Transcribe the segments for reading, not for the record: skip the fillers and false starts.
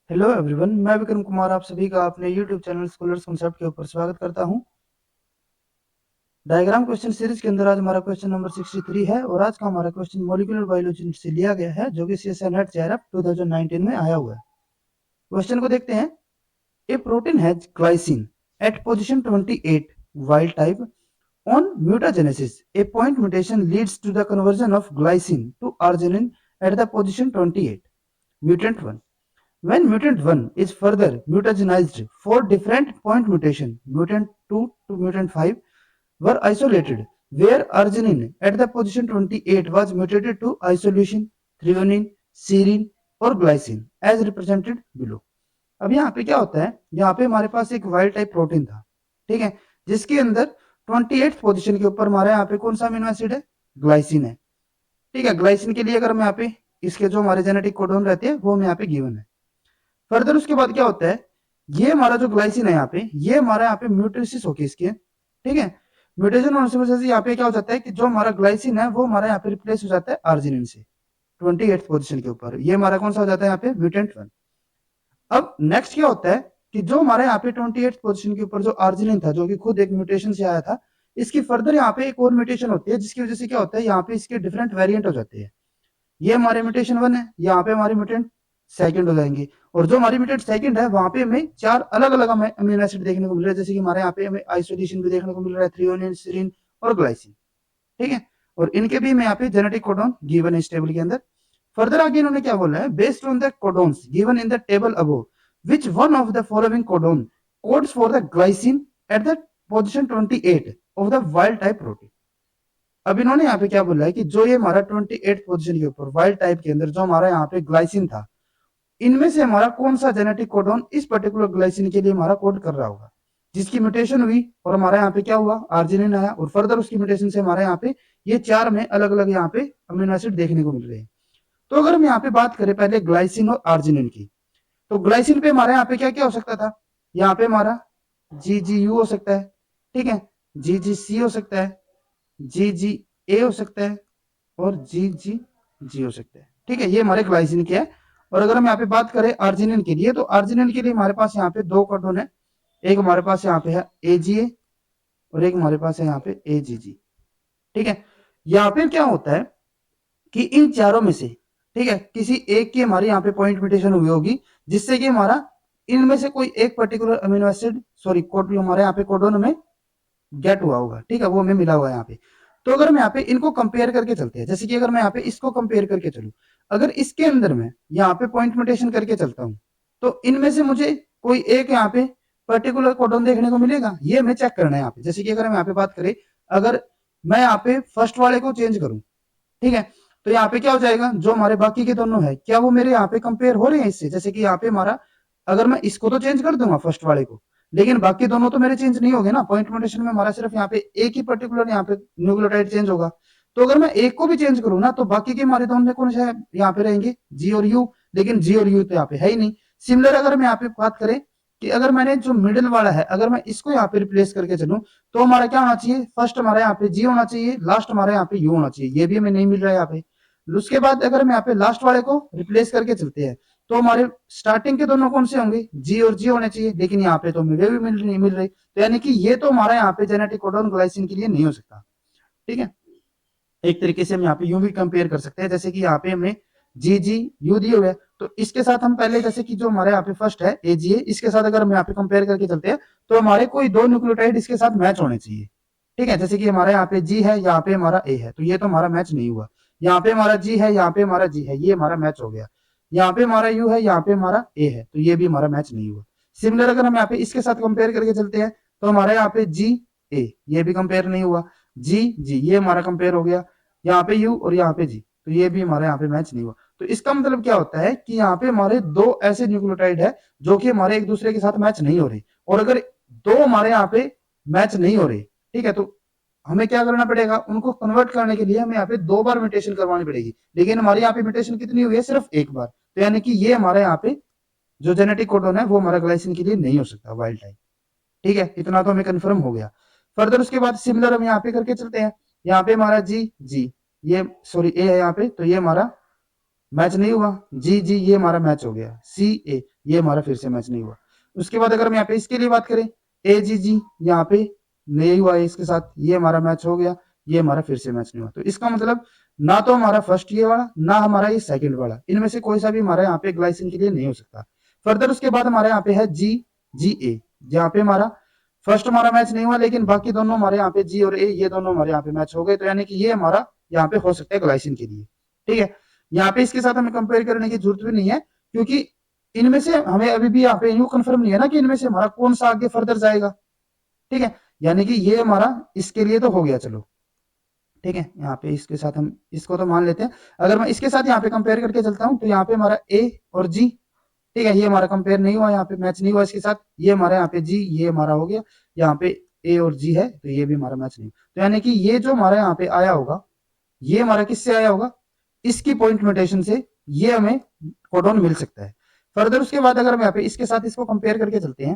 Hello everyone, मैं विक्रम कुमार आप सभी का अपने यूट्यूब चैनल स्कॉलर्स कॉन्सेप्ट के ऊपर स्वागत करता हूं। डायग्राम क्वेश्चन सीरीज के अंदर आज हमारा क्वेश्चन नंबर 63 है और आज का हमारा क्वेश्चन मॉलिक्यूलर बायोलॉजी से लिया गया है, जो कि CSIR NET JRF 2019 में आया हुआ है। क्वेश्चन को देखते हैं। A protein has glycine at position 28 wild type on mutagenesis. A point mutation leads to the conversion of glycine to arginine at the position 28. Mutant 1. When mutant 1 is further mutagenized, four different point mutation, mutant 2 to mutant 5, were isolated, where arginine at the position 28 was mutated to isoleucine, threonine, serine और glycine as represented below. अब यहाँ पे क्या होता है, यहाँ पे हमारे पास एक वाइल्ड टाइप प्रोटीन था, ठीक है, जिसके अंदर 28 पोजीशन के ऊपर हमारे यहाँ पे कौन सा अमीनो एसिड है, ग्लाइसिन है। ठीक है, ग्लाइसिन के लिए अगर हम यहाँ पे इसके जो हमारे जेनेटिक कोडोन रहते हैं वो हम यहाँ पे गिवन है। फर्दर उसके बाद क्या होता है, ये हमारा जो ग्लाइसिन है यहाँ पे, ये हमारा यहाँ पे म्यूटेसिस होके इसके, ठीक है, म्यूटेशन होने से वजह से यहाँ पे क्या हो जाता है कि जो हमारा ग्लाइसिन है वो हमारा यहाँ पे रिप्लेस हो जाता है आर्जिनिन से 28th पोजीशन के ऊपर। ये हमारा कौन सा हो जाता है यहाँ पे, म्यूटेंट 1। अब नेक्स्ट क्या होता है कि जो हमारे यहाँ पे 28th पोजीशन के ऊपर जो आर्जिनिन था, जो कि खुद एक म्यूटेशन से आया था, इसकी फर्दर यहाँ पे एक और म्यूटेशन होती है, जिसकी वजह से क्या होता है, यहाँ पे इसके डिफरेंट वेरिएंट हो जाते हैं। ये हमारे म्यूटेशन 1 है, यहाँ पे हमारे म्यूटेंट सेकंड हो जाएंगे, और जो हमारी म्यूटेंट सेकंड है वहां पे हमें 4 अलग अलग अमीनो एसिड देखने को मिल रहा है, जैसे कि हमारे यहाँ पे हमें आइसोल्यूसिन भी देखने को मिल रहा है, थ्रियोनिन, सेरीन और ग्लाइसिन, ठीक है, और इनके भी हमें यहाँ पे जेनेटिक कोडोन गिवन है इस टेबल के अंदर। फर्दर आगे इन्होंने क्या बोला है, based on the codons given in the table above which one of the following codon codes for the glycine at the position 28 of the wild type protein। अब इन्होंने यहाँ पे क्या बोला है कि जो ये हमारा 28 पोजीशन के ऊपर वाइल्ड टाइप के अंदर जो हमारा यहाँ पे ग्लाइसिन था, इनमें से हमारा कौन सा जेनेटिक कोडोन इस पर्टिकुलर ग्लाइसिन के लिए हमारा कोड कर रहा होगा, जिसकी म्यूटेशन हुई और हमारा यहाँ पे क्या हुआ, आर्जिनिन आया, और फर्दर उसकी म्यूटेशन से हमारे यहाँ पे ये 4 में अलग अलग यहाँ पे अमीनो एसिड देखने को मिल रहे हैं। तो अगर हम यहाँ पे बात करें पहले ग्लाइसिन और आर्जिनिन की, तो ग्लाइसिन पे हमारे यहाँ पे क्या क्या हो सकता था, यहाँ पे हमारा GGU हो सकता है, ठीक है, GGC हो सकता है, GGA हो सकता है और GGG हो सकता है, ठीक है, ये हमारे ग्लाइसिन के है। और अगर हम यहाँ पे बात करें आर्जिनिन के लिए, तो आर्जिनिन के लिए हमारे पास यहाँ पे 2 कोडोन है, एक हमारे पास यहाँ पे है AGA और एक हमारे पास है यहाँ पे AGG, ठीक है। यहाँ पे क्या होता है कि इन चारों में से, ठीक है, किसी एक की हमारी यहाँ पे पॉइंट म्यूटेशन हुई होगी, जिससे कि हमारा इनमें से कोई एक particular amino acid sorry code हमारे यहाँ पे कोडोन में गेट हुआ होगा, ठीक है, वो हमें मिला हुआ है यहाँ पे। तो अगर मैं यहाँ पे इनको कंपेयर करके चलते हैं, जैसे कि अगर मैं यहाँ पे इसको कंपेयर करके चलूं, अगर इसके अंदर मैं यहाँ पे पॉइंट म्यूटेशन करके चलता हूँ, तो इनमें से मुझे कोई एक यहाँ पे पर्टिकुलर कोडोन देखने को मिलेगा, ये हमें चेक करना है यहाँ पे। जैसे कि अगर हम यहाँ पे बात करें, अगर मैं यहाँ पे फर्स्ट वाले को चेंज करूं, ठीक है, तो यहाँ पे क्या हो जाएगा, जो हमारे बाकी के दोनों है क्या वो मेरे यहाँ पे कंपेयर हो रहे हैं इससे। जैसे कि यहाँ पे हमारा, अगर मैं इसको तो चेंज कर दूंगा फर्स्ट वाले को, लेकिन बाकी दोनों तो मेरे चेंज नहीं होंगे ना। पॉइंट म्यूटेशन में हमारा सिर्फ यहाँ पे एक ही पर्टिकुलर यहाँ पे न्यूक्लियोटाइड चेंज होगा। तो अगर मैं एक को भी चेंज करूँ ना, तो बाकी के हमारे दोनों कौन से यहाँ पे रहेंगे, जी और यू, लेकिन जी और यू तो यहाँ पे है ही नहीं। सिमिलर अगर हम यहाँ पे बात करें कि अगर मैंने जो मिडिल वाला है, अगर मैं इसको यहाँ पे रिप्लेस करके चलूं, तो हमारा क्या होना चाहिए, फर्स्ट हमारे यहाँ पे जी होना चाहिए, लास्ट हमारे यहाँ पे यू होना चाहिए, ये भी हमें नहीं मिल रहा है यहाँ पे। उसके बाद अगर हम यहाँ पे लास्ट वाले को रिप्लेस करके चलते हैं, तो हमारे स्टार्टिंग के दोनों कौन से होंगे, जी और जी होने चाहिए, लेकिन यहाँ पे तो वे भी मिल रही। तो यानी कि ये तो हमारा यहाँ पे जेनेटिक कोडोन ग्लाइसिन के लिए नहीं हो सकता, ठीक है। एक तरीके से हम यहाँ पे यूं भी कंपेयर कर सकते हैं, जैसे कि यहाँ पे हमने GGU दिए हुए हैं, तो इसके साथ हम पहले, जैसे कि जो हमारे यहाँ पे फर्स्ट है AGA, इसके साथ अगर हम यहाँ पे कंपेयर करके चलते हैं, तो हमारे कोई 2 न्यूक्लियोटाइड इसके साथ मैच होने चाहिए, ठीक है। जैसे कि हमारे यहाँ पे G है, यहाँ पे हमारा A है, तो ये तो हमारा मैच नहीं हुआ। यहाँ पे हमारा G है, यहाँ पे हमारा G है, ये हमारा मैच हो गया। यहाँ पे हमारा U है, यहाँ पे हमारा A है, तो ये भी हमारा मैच नहीं हुआ। सिमिलर अगर हम यहाँ पे इसके साथ कंपेयर करके चलते हैं, तो हमारे यहाँ पे GA, ये भी कंपेयर नहीं हुआ। G ये हमारा कंपेयर हो गया, यहाँ पे U और यहाँ पे G, तो ये भी हमारे यहाँ पे मैच नहीं हुआ। तो इसका मतलब क्या होता है कि यहाँ पे हमारे 2 ऐसे न्यूक्लियोटाइड है जो कि हमारे एक दूसरे के साथ मैच नहीं हो रहे, और अगर 2 हमारे यहाँ पे मैच नहीं हो रहे, ठीक है, तो हमें क्या करना पड़ेगा, उनको कन्वर्ट करने के लिए हमें यहाँ पे 2 बार म्यूटेशन करवानी पड़ेगी, लेकिन हमारे यहाँ पे म्यूटेशन कितनी हुई है, सिर्फ 1 बार। तो यानी कि ये हमारे यहाँ पे जो जेनेटिक कोडोन है वो हमारा ग्लाइसिन के लिए नहीं हो सकता वाइल्ड टाइप, ठीक है, इतना तो हमें कंफर्म हो गया। फर्दर उसके बाद सिमिलर हम यहाँ पे करके चलते हैं। यहाँ पे हमारा जी, ये सॉरी ए है यहाँ पे, तो ये हमारा मैच नहीं हुआ। जी ये हमारा मैच हो गया। CA ये हमारा फिर से मैच नहीं हुआ। उसके बाद अगर मैं यहाँ पे इसके लिए बात करें, ए जी जी यहाँ पे नहीं हुआ है इसके साथ, ये हमारा मैच हो गया, ये हमारा फिर से मैच नहीं हुआ। तो इसका मतलब ना तो हमारा फर्स्ट ये वाला, ना हमारा ये सेकंड वाला, इनमें से कोई सा भी हमारा यहाँ पे ग्लाइसिन के लिए नहीं हो सकता। फर्दर उसके बाद हमारे यहाँ पे है जी जी ए, जहाँ पे हमारा फर्स्ट हमारा मैच नहीं हुआ, लेकिन बाकी दोनों हमारे यहाँ पे जी और ए ये दोनों हमारे यहाँ पे मैच हो गए। तो यानी कि ये हमारा यहाँ पे हो सकता है ग्लाइसिन के लिए। ठीक है, यहाँ पे इसके साथ हमें कंपेयर करने की जरूरत भी नहीं है, क्योंकि इनमें से हमें अभी भी यहाँ पे यूं कंफर्म नहीं है ना कि इनमें से हमारा कौन सा आगे फर्दर जाएगा। ठीक है, यानी कि ये हमारा इसके लिए तो हो गया। चलो ठीक है, यहाँ पे इसके साथ हम इसको तो मान लेते हैं। अगर मैं इसके साथ यहाँ पे कंपेयर करके चलता हूँ तो यहाँ पे हमारा ए और जी, ठीक है, ये हमारा कंपेयर नहीं हुआ, यहाँ पे मैच नहीं हुआ इसके साथ। ये हमारा यहाँ पे जी, ये हमारा हो गया, यहाँ पे ए और जी है तो ये भी हमारा मैच नहीं। तो यानी कि ये जो हमारा यहाँ पे आया होगा, ये हमारा किससे आया होगा, इसकी पॉइंट म्यूटेशन से ये हमें कोडॉन मिल सकता है। फर्दर उसके बाद अगर हम यहाँ पे इसके साथ इसको कंपेयर करके चलते हैं,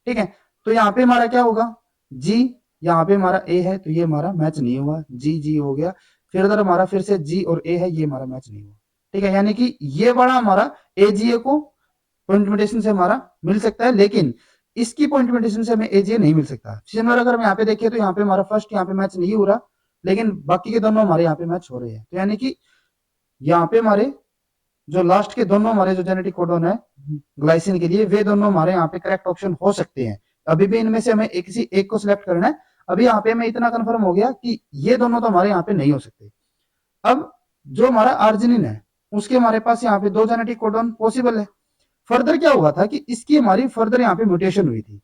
ठीक है, तो यहाँ पे हमारा क्या होगा, जी, यहाँ पे हमारा ए है तो ये हमारा मैच नहीं हुआ, जी जी हो गया। फिर अगर हमारा फिर से जी और ए है, ये हमारा मैच नहीं हुआ। ठीक है, यानी कि ये वाला हमारा ए जी ए को पॉइंट म्यूटेशन से हमारा मिल सकता है, लेकिन इसकी पॉइंट म्यूटेशन से हमें एजीए नहीं मिल सकता। सिमिलर अगर हम यहाँ पे देखें तो यहाँ पे हमारा फर्स्ट यहाँ पे मैच नहीं हो रहा, लेकिन बाकी के दोनों हमारे यहाँ पे मैच हो रहे हैं। तो यानी कि यहाँ पे हमारे जो लास्ट के दोनों हमारे जो जेनेटिक कोडॉन है ग्लाइसिन के लिए, वे दोनों हमारे यहाँ पे करेक्ट ऑप्शन हो सकते हैं। अभी भी इनमें से हमें किसी एक को सिलेक्ट करना है। अभी यहाँ पे हमें इतना कंफर्म हो गया कि ये दोनों तो हमारे यहाँ पे नहीं हो सकते। अब जो हमारा आर्जिनिन है उसके हमारे पास यहाँ पे 2 जेनेटिक कोडॉन पॉसिबल है। फर्दर क्या हुआ था कि इसकी हमारी फर्दर यहाँ पे म्यूटेशन हुई थी,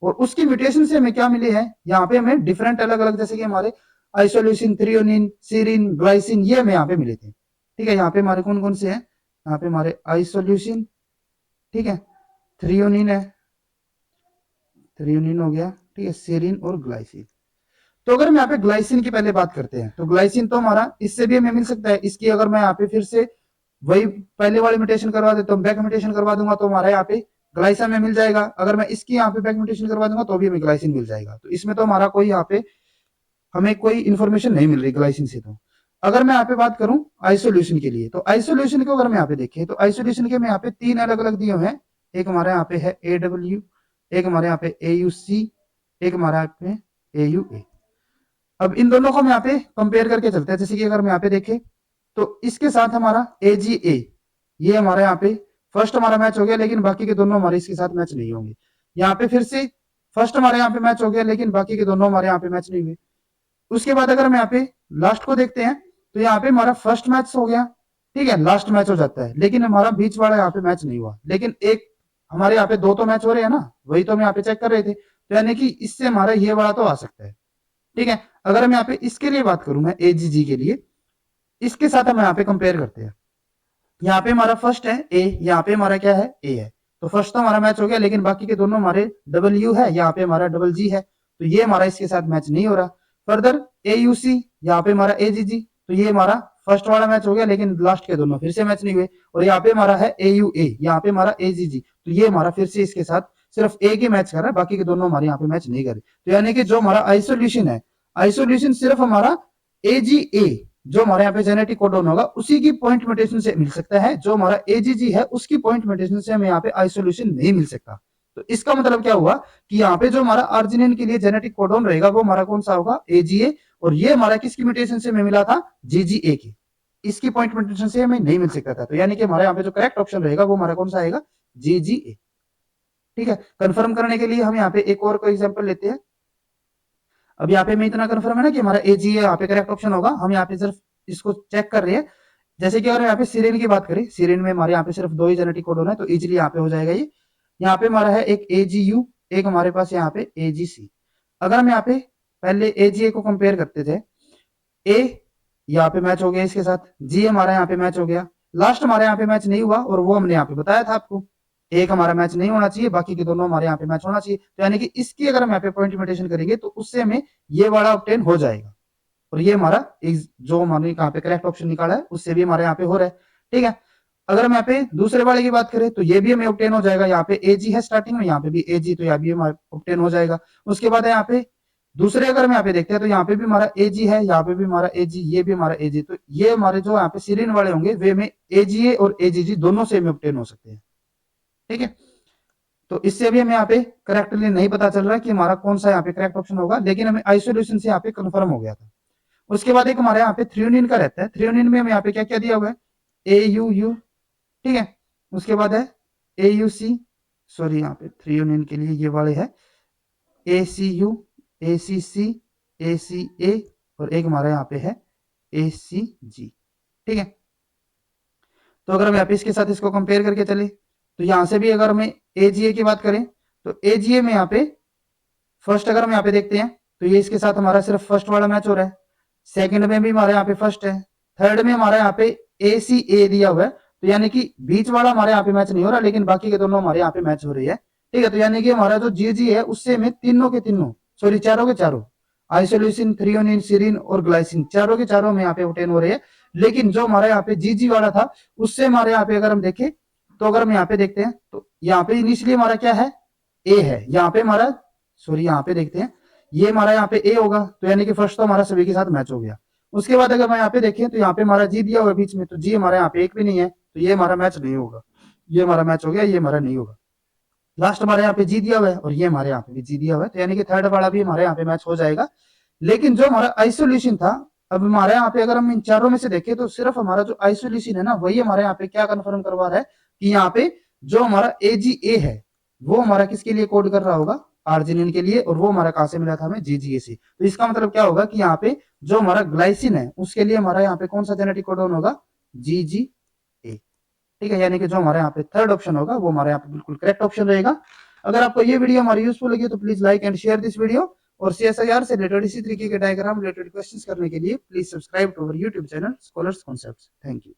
और उसकी म्यूटेशन से हमें क्या मिले हैं, यहाँ पे हमें डिफरेंट अलग अलग, जैसे कि हमारे आइसोल्यूसिन, थ्रियोनिन, सीरिन, ग्लाइसिन, ये हमें यहाँ पे मिले थे। ठीक है, यहाँ पे हमारे कौन कौन से हैं, यहाँ पे हमारे आइसोल्यूसिन, ठीक है, थ्रियोनिन है, थ्रियोनिन हो गया, ठीक है, सीरिन और ग्लाइसिन। तो अगर मैं यहाँ पे ग्लाइसिन की पहले बात करते हैं, तो ग्लाइसिन तो हमारा इससे भी हमें मिल सकता है। इसकी अगर मैं यहाँ पे फिर से वही पहले वाली म्यूटेशन करवा देता हूँ, बैक म्यूटेशन करवा दूंगा तो हमारा यहाँ पे ग्लाइसिन में मिल जाएगा। अगर मैं इसकी यहाँ पे बैक म्यूटेशन करवा दूंगा तो भी हमें ग्लाइसिन मिल जाएगा। तो इसमें तो हमारा कोई यहाँ पे हमें कोई इन्फॉर्मेशन नहीं मिल रही ग्लाइसिन से। तो अगर मैं यहाँ पे बात करूं आइसोल्यूशन के लिए, तो आइसोल्यूशन को अगर मैं यहाँ पे देखें तो आइसोल्यूशन के मैं यहाँ पे 3 अलग अलग दिए हुए हैं। एक हमारे यहाँ पे है AW, एक हमारे यहाँ पे AUC, एक हमारे यहाँ पे AUA। अब इन दोनों को हम यहाँ पे कंपेयर करके चलते हैं। जैसे कि अगर मैं यहाँ पे देखें तो इसके साथ हमारा AGA, ये हमारा यहाँ पे फर्स्ट हमारा मैच हो गया, लेकिन बाकी के दोनों हमारे इसके साथ मैच नहीं होंगे। यहाँ पे फिर से फर्स्ट हमारे यहाँ पे मैच हो गया, लेकिन बाकी के दोनों हमारे यहाँ पे मैच नहीं हुए। उसके बाद अगर हम यहाँ पे लास्ट को देखते हैं तो यहाँ पे हमारा फर्स्ट मैच हो गया, ठीक है, लास्ट मैच हो जाता है, लेकिन हमारा बीच वाला यहाँ पे मैच नहीं हुआ। लेकिन एक हमारे यहाँ पे 2 तो मैच हो रहे हैं ना, वही तो हम यहाँ पे चेक कर रहे थे। तो यानी कि इससे हमारा ये वाला तो आ सकता है। ठीक है, अगर हम यहाँ पे इसके लिए बात करूं, मैं AGG के लिए, इसके साथ हम यहाँ पे कंपेयर करते हैं। यहाँ पे हमारा फर्स्ट है ए, यहाँ पे हमारा क्या है, ए है। तो फर्स्ट तो हमारा मैच हो गया, लेकिन बाकी के दोनों हमारे डब्ल्यू है, यहाँ पे हमारा डबल जी है, तो ये हमारा इसके साथ मैच नहीं हो रहा। फर्दर AUC, यहाँ पे हमारा AGG, तो ये हमारा फर्स्ट वाला मैच हो गया, लेकिन लास्ट के दोनों फिर से मैच नहीं हुए। और यहाँ पे हमारा है AUA, यहाँ पे हमारा AGG, तो ये हमारा फिर से इसके साथ सिर्फ एक ही मैच कर रहा है, बाकी के दोनों हमारे यहाँ पे मैच नहीं कर रहे। तो यानी कि जो हमारा आइसोल्यूशन है, आइसोल्यूशन सिर्फ हमारा AGA, जो हमारे यहाँ पे जेनेटिक कोडॉन होगा, उसी की पॉइंट म्यूटेशन से मिल सकता है। जो हमारा AGG है उसकी पॉइंट म्यूटेशन से हमें यहाँ पे आइसोल्यूशन नहीं मिल सकता। तो इसका मतलब क्या हुआ कि यहाँ पे जो हमारा आर्जिनिन के लिए जेनेटिक कोडॉन रहेगा वो हमारा कौन सा होगा, AGA, और ये हमारा किसकी म्यूटेशन से हमें मिला था, GGA की। इसकी पॉइंट म्यूटेशन से हमें नहीं मिल सकता था। तो यानी कि हमारे यहाँ पे जो करेक्ट ऑप्शन रहेगा वो हमारा कौन सा आएगा, GGA। ठीक है, कंफर्म करने के लिए हम यहाँ पे एक और को एग्जाम्पल लेते हैं। अब यहाँ पे मैं इतना कंफर्म है ना कि हमारा AGA यहाँ पे करेक्ट ऑप्शन होगा। हम यहाँ पे सिर्फ इसको चेक कर रहे हैं। जैसे कि अगर यहाँ पे सीरिन की बात करें, सीरिन में हमारे यहाँ पे सिर्फ 2 ही जेनेटिक कोडॉन है, तो इजीली यहाँ पे हो जाएगा ये। यहाँ पे हमारा है एक AGU, एक हमारे पास यहाँ पे AGC। अगर हम यहाँ पे पहले AGA को कंपेयर करते थे, A यहाँ पे मैच हो गया इसके साथ, G हमारा यहाँ पे मैच हो गया, लास्ट हमारे यहाँ पे मैच नहीं हुआ, और वो हमने यहाँ पे बताया था आपको, एक हमारा मैच नहीं होना चाहिए, बाकी के दोनों हमारे यहाँ पे मैच होना चाहिए। तो यानी कि इसकी अगर हम यहाँ पे पॉइंट म्यूटेशन करेंगे तो उससे हमें ये वाला ऑब्टेन हो जाएगा, और ये हमारा जो हमारे यहाँ पे करेक्ट ऑप्शन निकाला है उससे भी हमारे यहाँ पे हो रहा है। ठीक है, अगर हम यहाँ पे दूसरे वाले की बात करें तो ये भी हमें ऑब्टेन हो जाएगा। यहाँ पे AG है स्टार्टिंग में, यहाँ पे भी AG, तो यहाँ भी हमारे ऑब्टेन हो जाएगा। उसके बाद यहाँ पे दूसरे अगर हम यहाँ पे देखते हैं तो यहाँ पे भी हमारा AG है, यहाँ पे भी हमारा AG, ये भी हमारा AG। तो ये हमारे जो यहाँ पे सीरिन वाले होंगे वे में AGA और AGG दोनों से हमें ऑब्टेन हो सकते हैं। ठीक है, तो इससे भी हमें यहाँ पे करेक्टली नहीं पता चल रहा है कि हमारा कौन सा यहाँ पे करेक्ट ऑप्शन होगा, लेकिन हमें आइसोल्यूशन से यहाँ पे कंफर्म हो गया था। उसके बाद एक हमारे यहाँ पे थ्रियोनिन का रहता है, थ्रियोनिन में हमें यहाँ पे क्या क्या दिया हुआ है, AUU, ठीक है, उसके बाद है AUC, सॉरी यहाँ पे थ्रियोनिन के लिए ये वाले है ACU, ACC, ACA और एक हमारा यहाँ पे है ACG, ठीक है। तो अगर हम यहाँ पे इसके साथ इसको कंपेयर करके चले तो यहाँ से भी अगर हमें AGA की बात करें तो AGA में यहाँ पे फर्स्ट अगर हम यहाँ पे देखते हैं तो ये इसके साथ हमारा सिर्फ फर्स्ट वाला मैच हो रहा है, सेकंड में भी हमारे यहाँ पे फर्स्ट है, थर्ड में हमारे यहाँ पे ACA दिया हुआ है, तो यानी कि बीच वाला हमारे यहाँ पे मैच नहीं हो रहा, लेकिन बाकी के दोनों हमारे यहाँ पे मैच हो रही है, ठीक है। तो यानी कि हमारा जो GG है उससे में तीनों के तीनों, सॉरी चारों के चारों, आइसोल्यूसिन, थ्रियोनिन, सीरीन और ग्लाइसिन, चारों के चारों में यहाँ पे ऑब्टेन हो रहे हैं। लेकिन जो हमारे यहाँ पे GG वाला था उससे हमारे यहाँ पे अगर हम देखें तो अगर हम यहाँ पे देखते हैं तो यहाँ पे इनिशियली हमारा क्या है, A है, यहाँ पे हमारा, सॉरी यहाँ पे देखते हैं, ये हमारा यहाँ पे A होगा, तो यानी कि फर्स्ट तो हमारा सभी के साथ मैच हो गया। उसके बाद अगर मैं यहाँ पे देखें तो यहाँ पे हमारा G दिया हुआ बीच में, तो G हमारा यहाँ पे एक भी नहीं है, तो ये हमारा मैच नहीं होगा, ये हमारा मैच हो गया, ये हमारा नहीं होगा। लास्ट हमारे यहाँ पे G दिया हुआ है और ये हमारे यहाँ पे भी G दिया हुआ है, तो यानी कि थर्ड वाला भी हमारे यहाँ पे मैच हो जाएगा। लेकिन जो हमारा आइसोल्यूशन था, अब हमारे यहाँ पे अगर हम इन चारों में से देखें तो सिर्फ हमारा जो आइसोल्यूशन है ना वही हमारे यहाँ पे क्या कंफर्म करवा रहा है कि यहाँ पे जो हमारा AGA है वो हमारा किसके लिए कोड कर रहा होगा, आर्जिनिन के लिए, और वो हमारा कहां से मिला था हमें, GGA से। तो इसका मतलब क्या होगा कि यहाँ पे जो हमारा ग्लाइसिन है उसके लिए हमारा यहाँ पे कौन सा जेनेटिक कोडॉन होगा, GGA, ठीक है। यानी कि जो हमारे यहाँ पे थर्ड ऑप्शन होगा वो हमारे यहाँ पे बिल्कुल करेक्ट ऑप्शन रहेगा। अगर आपको ये वीडियो हमारी यूजफुल लगी तो please like and share this video, और CSIR से रिलेटेड इसी तरीके के डायग्राम रिलेटेड क्वेश्चंस करने के लिए please subscribe to our YouTube channel Scholars Concepts. Thank you.